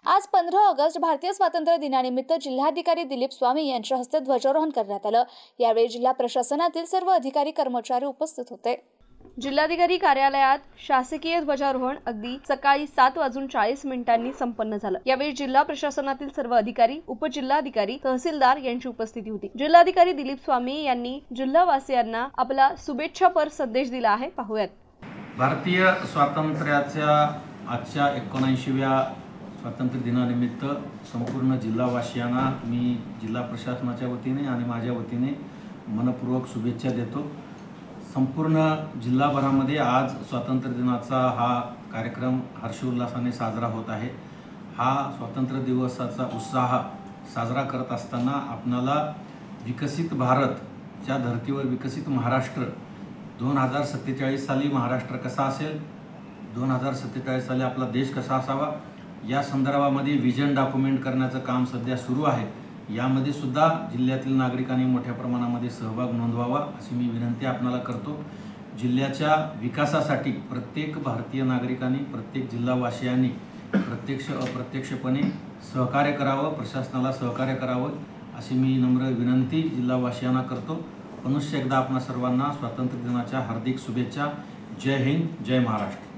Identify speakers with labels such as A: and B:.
A: आज 15 ऑगस्ट भारतीय स्वातंत्र्य दिनानिमित्त जिल्हाधिकारी दिलीप स्वामी यांच्या हस्ते ध्वजारोहण करण्यात आलं। यावेळी जिल्हा प्रशासनातील सर्व अधिकारी कर्मचारी उपस्थित होते।
B: जिल्हाधिकारी कार्यालयात शासकीय ध्वजारोहण अगदी सकाळी 7:40 संपन्न झालं। यावेळी जिल्हा प्रशासनातील सर्व अधिकारी, उपजिल्हाधिकारी, तहसीलदार यांची उपस्थिती होती। जिल्हाधिकारी दिलीप स्वामी यांनी जिल्हावासियांना आपला शुभेच्छापर संदेश दिला आहे, पाहूयात।
C: भारतीय स्वातंत्र्याच्या आजच्या 79व्या स्वातंत्र्य दिनानिमित्त संपूर्ण जिल्हावासियांना मी जिल्हा प्रशासनाच्या वतीने आणि माझ्या वतीने मनपूर्वक शुभेच्छा देतो। संपूर्ण जिल्हाभरामध्ये आज स्वातंत्र्य दिनाचा हा कार्यक्रम हर्षोल्लासाने साजरा होत आहे। हा स्वातंत्र्य दिवसाचा उत्साह साजरा करत असताना आपणाला विकसित भारतच्या धर्तीवर विकसित महाराष्ट्र 2047 साली महाराष्ट्र कसा असेल, 2047 साली आपला देश कसा असावा या संदर्भामध्ये विजन डॉक्युमेंट करण्याचं काम सध्या सुरू आहे। यामध्ये सुद्धा जिल्ह्यातील नागरिकांनी मोठ्या प्रमाणामध्ये सहभाग नोंदवावा अशी मी विनंती आपणाला करतो। जिल्ह्याच्या विकासासाठी प्रत्येक भारतीय नागरिकांनी, प्रत्येक जिल्हावासियांनी प्रत्यक्ष अप्रत्यक्षपणे सहकार्य करावं, प्रशासनाला सहकार्य करावं अशी मी नम्र विनंती जिल्हावासियांना करतो। पुनश्च एकदा आपणा सर्वांना स्वातंत्र्य दिनाच्या हार्दिक शुभेच्छा। जय हिंद, जय महाराष्ट्र।